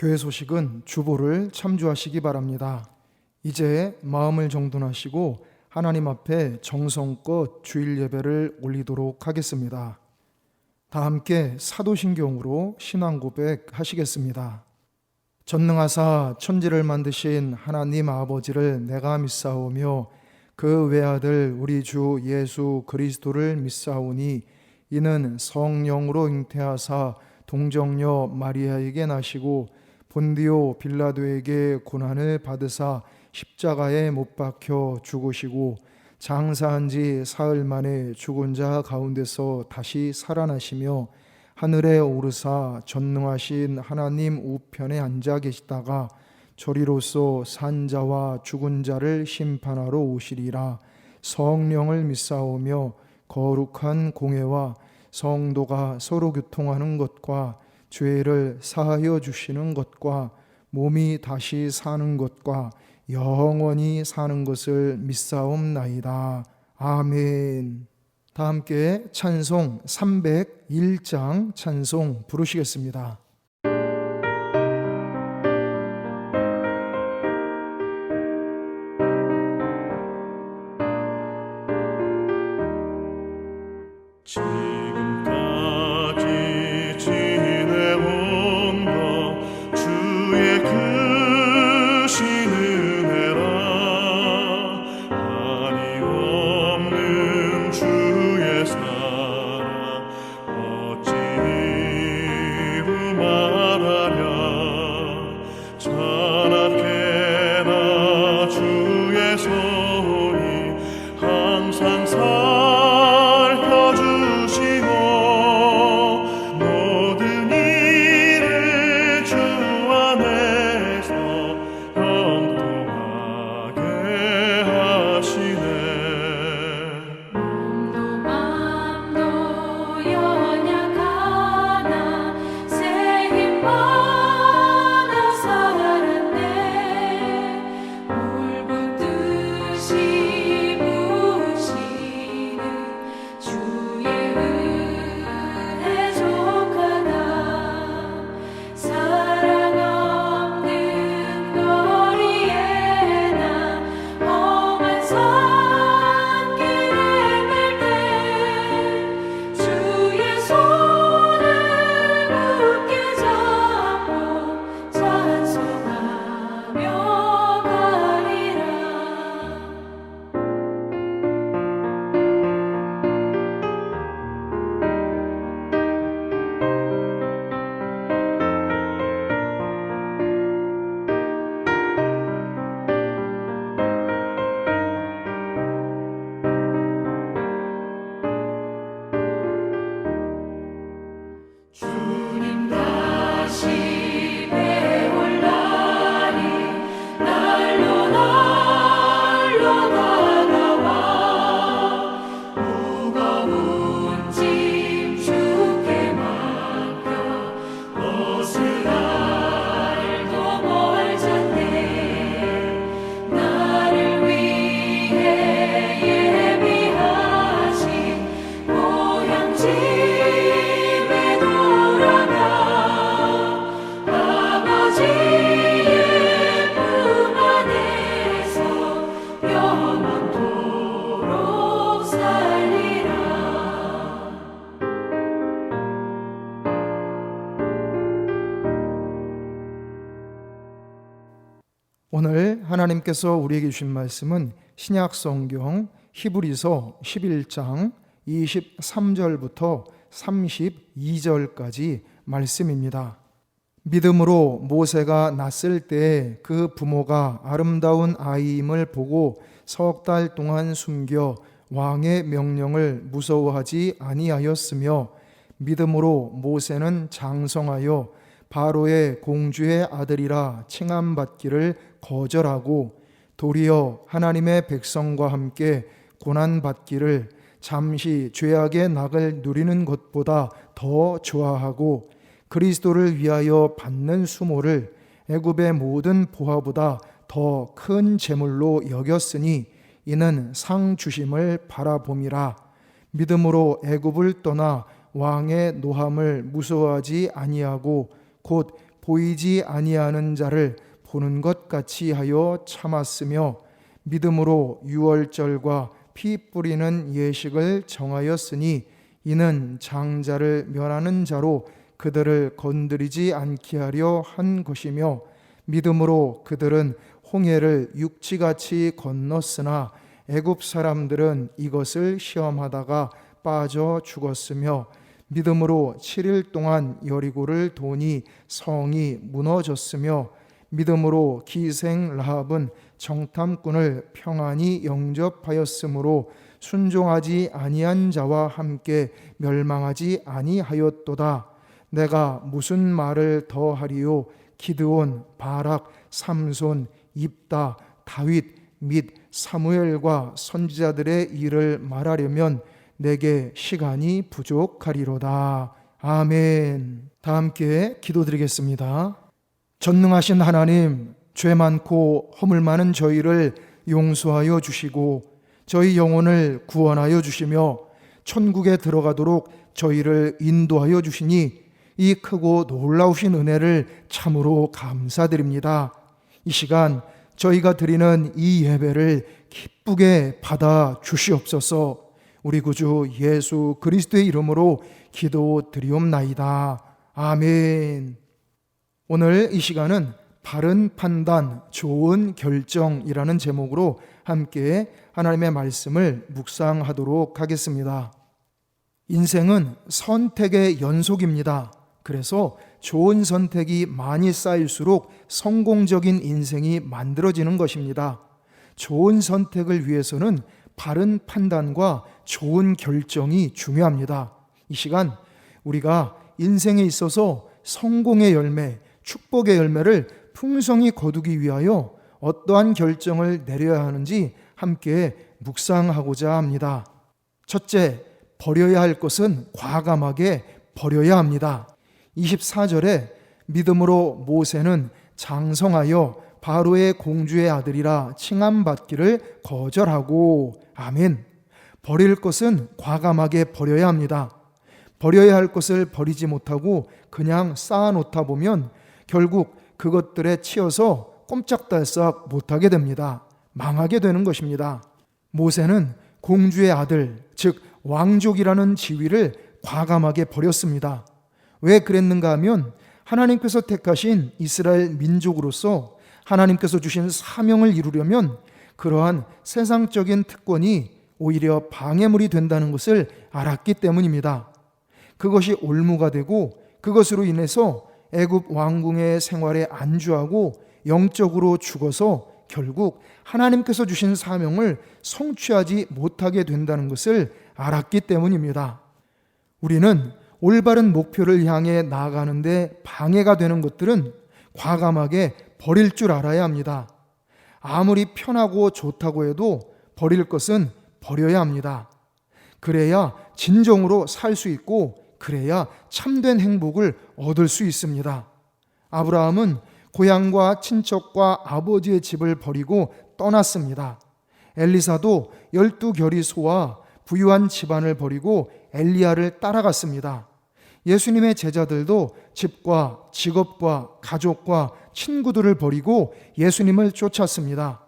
교회 소식은 주보를 참조하시기 바랍니다. 이제 마음을 정돈하시고 하나님 앞에 정성껏 주일 예배를 올리도록 하겠습니다. 다 함께 사도신경으로 신앙 고백 하시겠습니다. 전능하사 천지를 만드신 하나님 아버지를 내가 믿사오며 그 외아들 우리 주 예수 그리스도를 믿사오니 이는 성령으로 잉태하사 동정녀 마리아에게 나시고 본디오 빌라도에게 고난을 받으사 십자가에 못 박혀 죽으시고 장사한 지 사흘 만에 죽은 자 가운데서 다시 살아나시며 하늘에 오르사 전능하신 하나님 우편에 앉아 계시다가 저리로서 산 자와 죽은 자를 심판하러 오시리라. 성령을 믿사오며 거룩한 공회와 성도가 서로 교통하는 것과 죄를 사하여 주시는 것과 몸이 다시 사는 것과 영원히 사는 것을 믿사옵나이다. 아멘. 다 함께 찬송 301장 찬송 부르시겠습니다. 지금까지 지내온 것 주의 크신 은혜라. 한이 없는 주의 사랑 어찌 이루 말하랴. 찬악해라 주의 손이 항상 오늘 하나님께서 우리에게 주신 말씀은 신약 성경 히브리서 11장 23절부터 32절까지 말씀입니다. 믿음으로 모세가 낳았을 때 그 부모가 아름다운 아이임을 보고 석 달 동안 숨겨 왕의 명령을 무서워하지 아니하였으며 믿음으로 모세는 장성하여 바로의 공주의 아들이라 칭함받기를 거절하고 도리어 하나님의 백성과 함께 고난받기를 잠시 죄악의 낙을 누리는 것보다 더 좋아하고 그리스도를 위하여 받는 수모를 애굽의 모든 보화보다 더 큰 재물로 여겼으니 이는 상 주심을 바라봄이라. 믿음으로 애굽을 떠나 왕의 노함을 무서워하지 아니하고 곧 보이지 아니하는 자를 보는 것 같이 하여 참았으며 믿음으로 유월절과 피 뿌리는 예식을 정하였으니 이는 장자를 멸하는 자로 그들을 건드리지 않게 하려 한 것이며 믿음으로 그들은 홍해를 육지같이 건넜으나 애굽 사람들은 이것을 시험하다가 빠져 죽었으며 믿음으로 7일 동안 여리고를 도니 성이 무너졌으며 믿음으로 기생 라합은 정탐꾼을 평안히 영접하였으므로 순종하지 아니한 자와 함께 멸망하지 아니하였도다. 내가 무슨 말을 더하리요? 기드온, 바락, 삼손, 입다, 다윗 및 사무엘과 선지자들의 일을 말하려면 내게 시간이 부족하리로다. 아멘. 다 함께 기도드리겠습니다. 전능하신 하나님, 죄 많고 허물 많은 저희를 용서하여 주시고 저희 영혼을 구원하여 주시며 천국에 들어가도록 저희를 인도하여 주시니 이 크고 놀라우신 은혜를 참으로 감사드립니다. 이 시간 저희가 드리는 이 예배를 기쁘게 받아 주시옵소서. 우리 구주 예수 그리스도의 이름으로 기도드리옵나이다. 아멘. 오늘 이 시간은 바른 판단, 좋은 결정이라는 제목으로 함께 하나님의 말씀을 묵상하도록 하겠습니다. 인생은 선택의 연속입니다. 그래서 좋은 선택이 많이 쌓일수록 성공적인 인생이 만들어지는 것입니다. 좋은 선택을 위해서는 바른 판단과 좋은 결정이 중요합니다. 이 시간 우리가 인생에 있어서 성공의 열매, 축복의 열매를 풍성히 거두기 위하여 어떠한 결정을 내려야 하는지 함께 묵상하고자 합니다. 첫째, 버려야 할 것은 과감하게 버려야 합니다. 24절에 믿음으로 모세는 장성하여 바로의 공주의 아들이라 칭함받기를 거절하고, 아멘. 버릴 것은 과감하게 버려야 합니다. 버려야 할 것을 버리지 못하고 그냥 쌓아놓다 보면 결국 그것들에 치여서 꼼짝달싹 못하게 됩니다. 망하게 되는 것입니다. 모세는 공주의 아들, 즉 왕족이라는 지위를 과감하게 버렸습니다. 왜 그랬는가 하면 하나님께서 택하신 이스라엘 민족으로서 하나님께서 주신 사명을 이루려면 그러한 세상적인 특권이 오히려 방해물이 된다는 것을 알았기 때문입니다. 그것이 올무가 되고 그것으로 인해서 애굽 왕궁의 생활에 안주하고 영적으로 죽어서 결국 하나님께서 주신 사명을 성취하지 못하게 된다는 것을 알았기 때문입니다. 우리는 올바른 목표를 향해 나아가는데 방해가 되는 것들은 과감하게 버릴 줄 알아야 합니다. 아무리 편하고 좋다고 해도 버릴 것은 버려야 합니다. 그래야 진정으로 살 수 있고 그래야 참된 행복을 얻을 수 있습니다. 아브라함은 고향과 친척과 아버지의 집을 버리고 떠났습니다. 엘리사도 12결의 소와 부유한 집안을 버리고 엘리야를 따라갔습니다. 예수님의 제자들도 집과 직업과 가족과 친구들을 버리고 예수님을 쫓았습니다.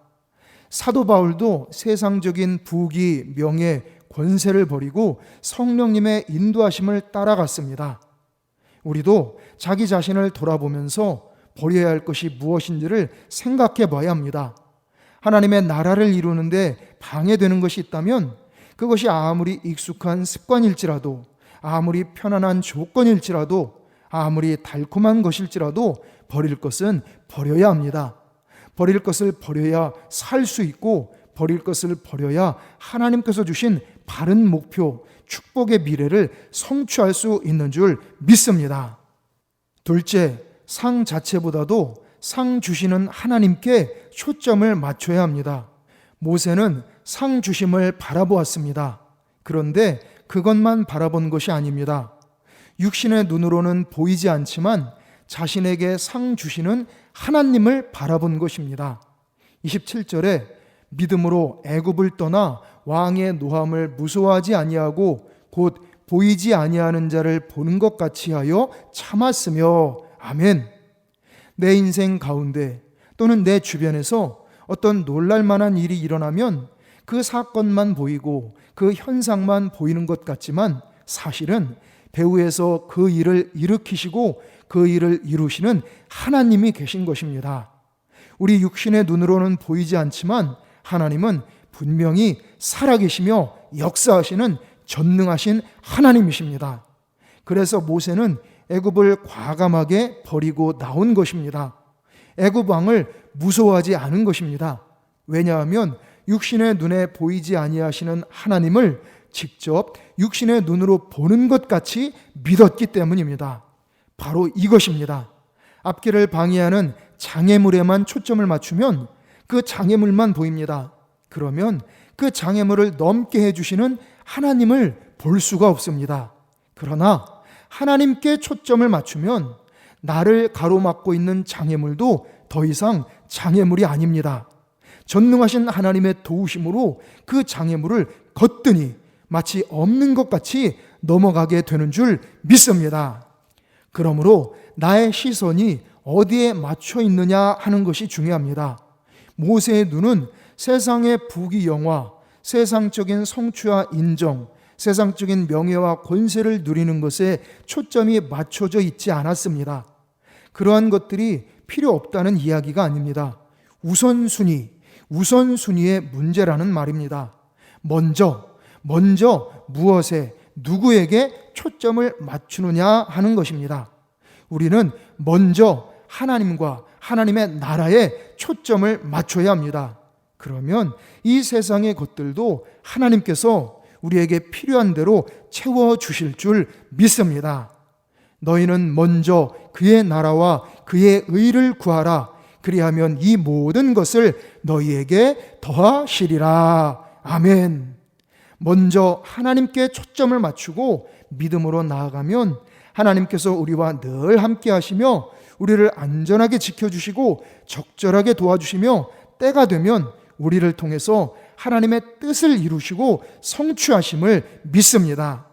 사도 바울도 세상적인 부귀, 명예, 권세를 버리고 성령님의 인도하심을 따라갔습니다. 우리도 자기 자신을 돌아보면서 버려야 할 것이 무엇인지를 생각해 봐야 합니다. 하나님의 나라를 이루는데 방해되는 것이 있다면 그것이 아무리 익숙한 습관일지라도, 아무리 편안한 조건일지라도, 아무리 달콤한 것일지라도 버릴 것은 버려야 합니다. 버릴 것을 버려야 살 수 있고 버릴 것을 버려야 하나님께서 주신 바른 목표, 축복의 미래를 성취할 수 있는 줄 믿습니다. 둘째, 상 자체보다도 상 주시는 하나님께 초점을 맞춰야 합니다. 모세는 상 주심을 바라보았습니다. 그런데 그것만 바라본 것이 아닙니다. 육신의 눈으로는 보이지 않지만 자신에게 상 주시는 하나님을 바라본 것입니다. 27절에 믿음으로 애굽을 떠나 왕의 노함을 무서워하지 아니하고 곧 보이지 아니하는 자를 보는 것 같이 하여 참았으며, 아멘. 내 인생 가운데 또는 내 주변에서 어떤 놀랄만한 일이 일어나면 그 사건만 보이고 그 현상만 보이는 것 같지만 사실은 배후에서 그 일을 일으키시고 그 일을 이루시는 하나님이 계신 것입니다. 우리 육신의 눈으로는 보이지 않지만 하나님은 분명히 살아계시며 역사하시는 전능하신 하나님이십니다. 그래서 모세는 애굽을 과감하게 버리고 나온 것입니다. 애굽 왕을 무서워하지 않은 것입니다. 왜냐하면 육신의 눈에 보이지 아니하시는 하나님을 직접 육신의 눈으로 보는 것 같이 믿었기 때문입니다. 바로 이것입니다. 앞길을 방해하는 장애물에만 초점을 맞추면 그 장애물만 보입니다. 그러면 그 장애물을 넘게 해주시는 하나님을 볼 수가 없습니다. 그러나 하나님께 초점을 맞추면 나를 가로막고 있는 장애물도 더 이상 장애물이 아닙니다. 전능하신 하나님의 도우심으로 그 장애물을 거뜬히 마치 없는 것 같이 넘어가게 되는 줄 믿습니다. 그러므로 나의 시선이 어디에 맞춰 있느냐 하는 것이 중요합니다. 모세의 눈은 세상의 부귀영화, 세상적인 성취와 인정, 세상적인 명예와 권세를 누리는 것에 초점이 맞춰져 있지 않았습니다. 그러한 것들이 필요 없다는 이야기가 아닙니다. 우선순위의 문제라는 말입니다. 먼저 무엇에, 누구에게 초점을 맞추느냐 하는 것입니다. 우리는 먼저 하나님과 하나님의 나라에 초점을 맞춰야 합니다. 그러면 이 세상의 것들도 하나님께서 우리에게 필요한 대로 채워주실 줄 믿습니다. 너희는 먼저 그의 나라와 그의 의를 구하라. 그리하면 이 모든 것을 너희에게 더하시리라. 아멘. 먼저 하나님께 초점을 맞추고 믿음으로 나아가면 하나님께서 우리와 늘 함께 하시며 우리를 안전하게 지켜주시고 적절하게 도와주시며 때가 되면 우리를 통해서 하나님의 뜻을 이루시고 성취하심을 믿습니다.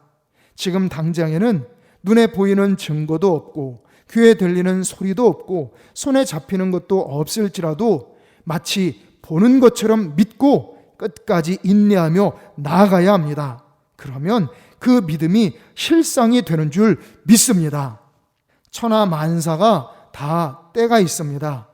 지금 당장에는 눈에 보이는 증거도 없고 귀에 들리는 소리도 없고 손에 잡히는 것도 없을지라도 마치 보는 것처럼 믿고 끝까지 인내하며 나아가야 합니다. 그러면 그 믿음이 실상이 되는 줄 믿습니다. 천하 만사가 다 때가 있습니다.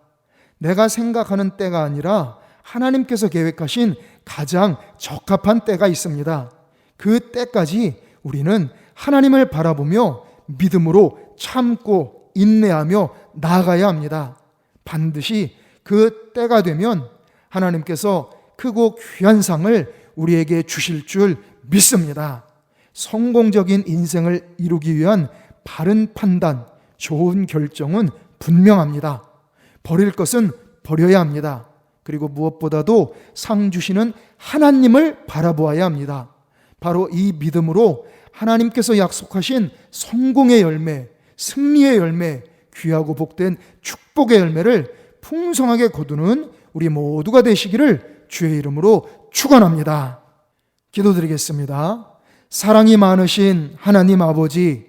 내가 생각하는 때가 아니라 하나님께서 계획하신 가장 적합한 때가 있습니다. 그 때까지 우리는 하나님을 바라보며 믿음으로 참고 인내하며 나아가야 합니다. 반드시 그 때가 되면 하나님께서 크고 귀한 상을 우리에게 주실 줄 믿습니다. 성공적인 인생을 이루기 위한 바른 판단, 좋은 결정은 분명합니다. 버릴 것은 버려야 합니다. 그리고 무엇보다도 상 주시는 하나님을 바라보아야 합니다. 바로 이 믿음으로 하나님께서 약속하신 성공의 열매, 승리의 열매, 귀하고 복된 축복의 열매를 풍성하게 거두는 우리 모두가 되시기를 주의 이름으로 축원합니다. 기도드리겠습니다. 사랑이 많으신 하나님 아버지,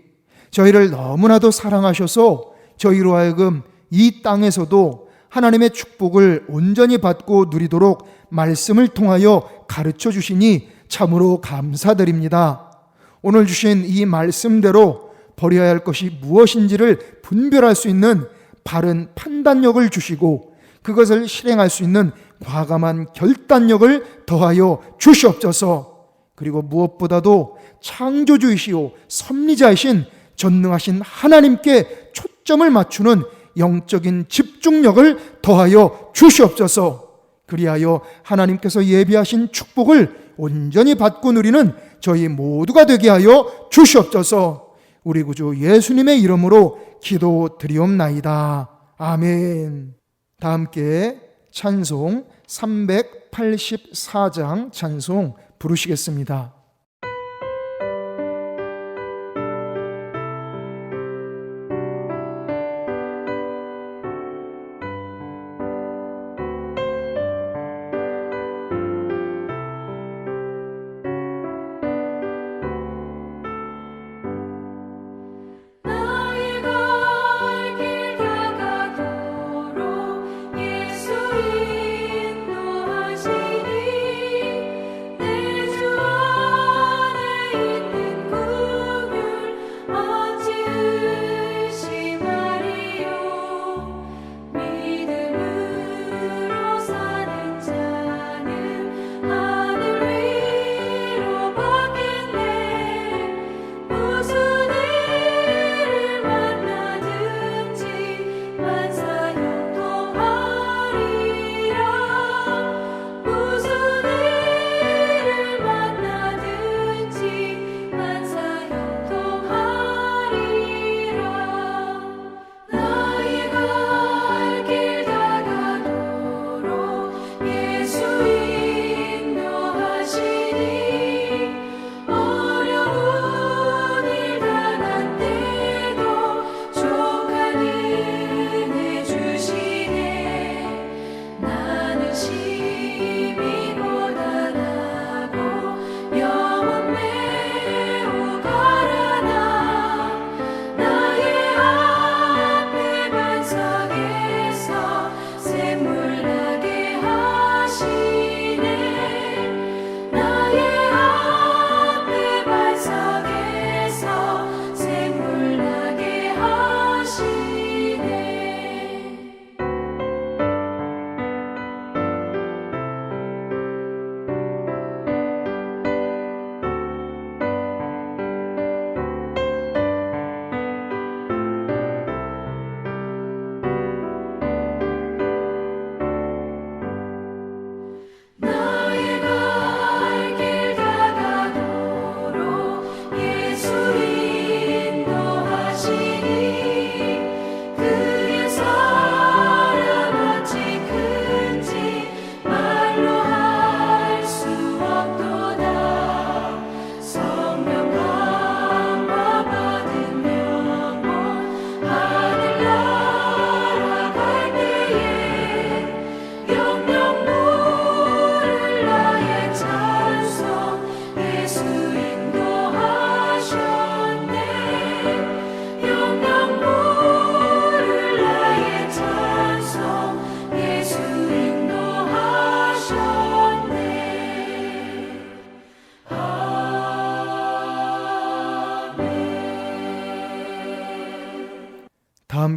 저희를 너무나도 사랑하셔서 저희로 하여금 이 땅에서도 하나님의 축복을 온전히 받고 누리도록 말씀을 통하여 가르쳐 주시니 참으로 감사드립니다. 오늘 주신 이 말씀대로 버려야 할 것이 무엇인지를 분별할 수 있는 바른 판단력을 주시고 그것을 실행할 수 있는 과감한 결단력을 더하여 주시옵소서. 그리고 무엇보다도 창조주이시오 섭리자이신 전능하신 하나님께 초점을 맞추는 영적인 집중력을 더하여 주시옵소서. 그리하여 하나님께서 예비하신 축복을 온전히 받고 누리는 저희 모두가 되게 하여 주시옵소서. 우리 구주 예수님의 이름으로 기도드리옵나이다. 아멘. 다 함께 찬송 384장 찬송 부르시겠습니다. 나의 갈 길 다가도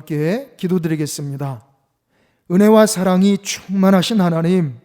함께 기도드리겠습니다. 은혜와 사랑이 충만하신 하나님,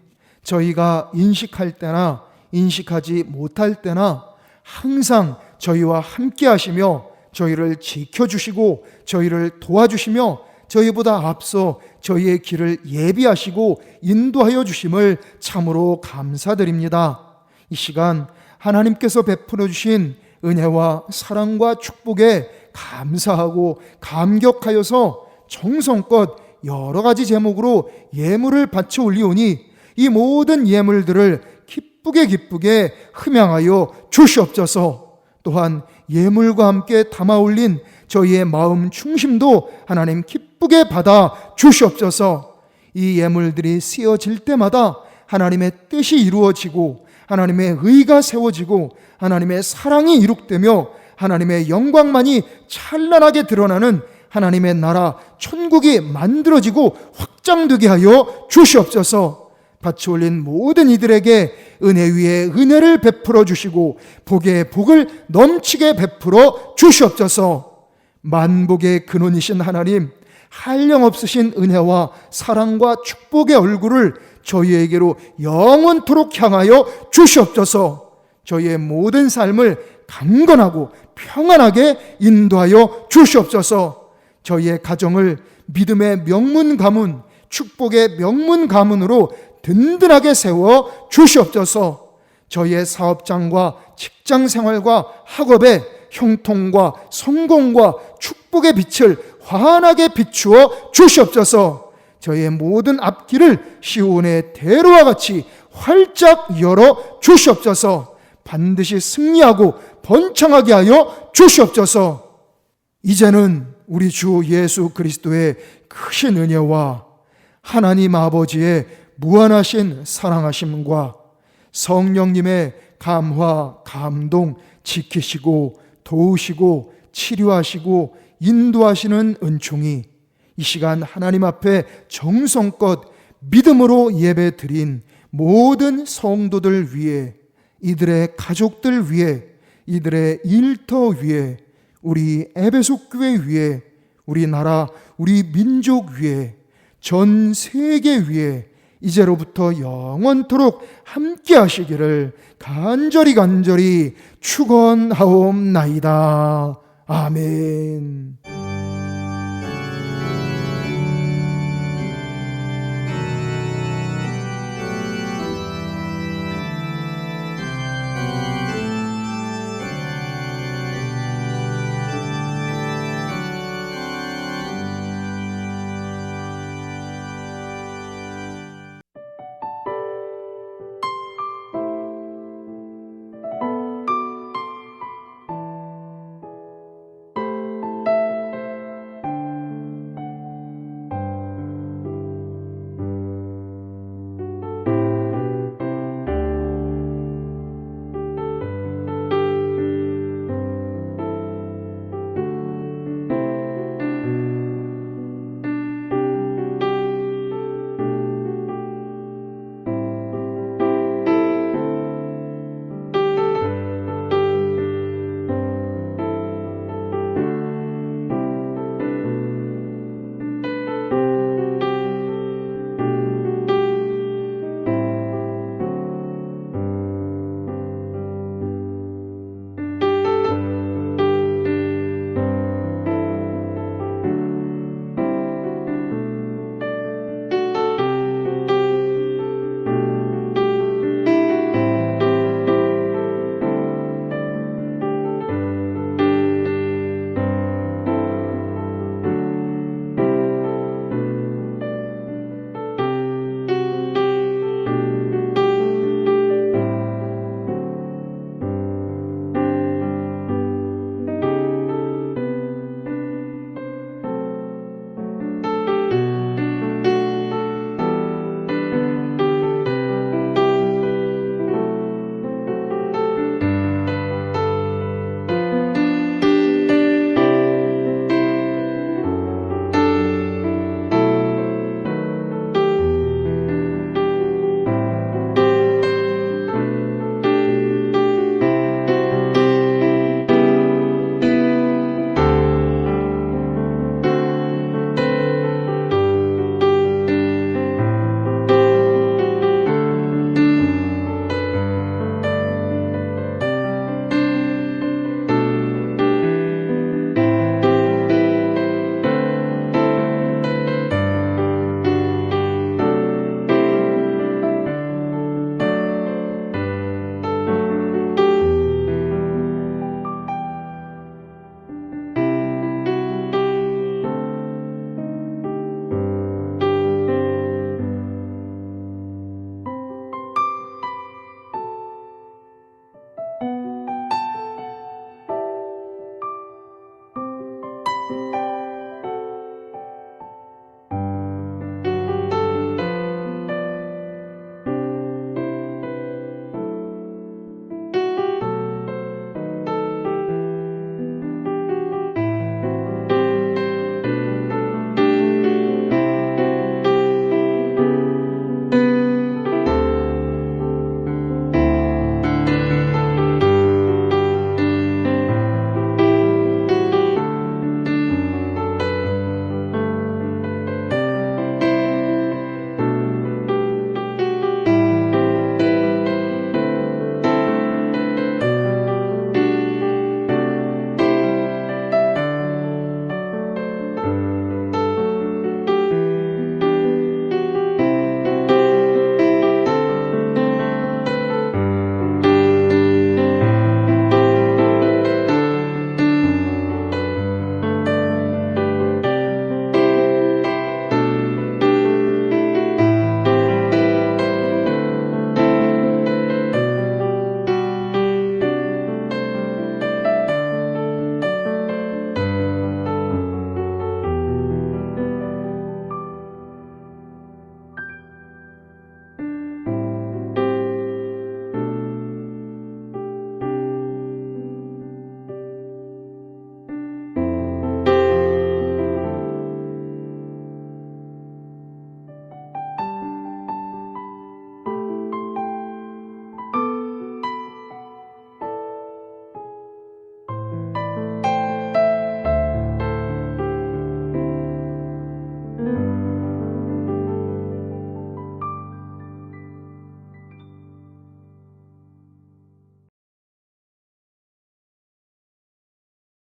저희가 인식할 때나 인식하지 못할 때나 항상 저희와 함께 하시며 저희를 지켜주시고 저희를 도와주시며 저희보다 앞서 저희의 길을 예비하시고 인도하여 주심을 참으로 감사드립니다. 이 시간 하나님께서 베풀어 주신 은혜와 사랑과 축복에 감사하고 감격하여서 정성껏 여러 가지 제목으로 예물을 바쳐 올리오니 이 모든 예물들을 기쁘게 흠양하여 주시옵소서. 또한 예물과 함께 담아 올린 저희의 마음 중심도 하나님 기쁘게 받아 주시옵소서. 이 예물들이 쓰여질 때마다 하나님의 뜻이 이루어지고 하나님의 의가 세워지고 하나님의 사랑이 이룩되며 하나님의 영광만이 찬란하게 드러나는 하나님의 나라 천국이 만들어지고 확장되게 하여 주시옵소서. 바쳐 올린 모든 이들에게 은혜 위에 은혜를 베풀어 주시고 복에 복을 넘치게 베풀어 주시옵소서. 만복의 근원이신 하나님, 한량없으신 은혜와 사랑과 축복의 얼굴을 저희에게로 영원토록 향하여 주시옵소서. 저희의 모든 삶을 강건하고 평안하게 인도하여 주시옵소서. 저희의 가정을 믿음의 명문 가문, 축복의 명문 가문으로 든든하게 세워 주시옵소서. 저희의 사업장과 직장 생활과 학업에 형통과 성공과 축복의 빛을 환하게 비추어 주시옵소서. 저희의 모든 앞길을 시온의 대로와 같이 활짝 열어 주시옵소서. 반드시 승리하고 번창하게 하여 주시옵소서. 이제는 우리 주 예수 그리스도의 크신 은혜와 하나님 아버지의 무한하신 사랑하심과 성령님의 감화, 감동, 지키시고 도우시고 치료하시고 인도하시는 은총이 이 시간 하나님 앞에 정성껏 믿음으로 예배 드린 모든 성도들 위해, 이들의 가족들 위해, 이들의 일터 위해, 우리 에베소 교회 위해, 우리나라, 우리 민족 위해, 전 세계 위해 이제로부터 영원토록 함께 하시기를 간절히 축원하옵나이다. 아멘.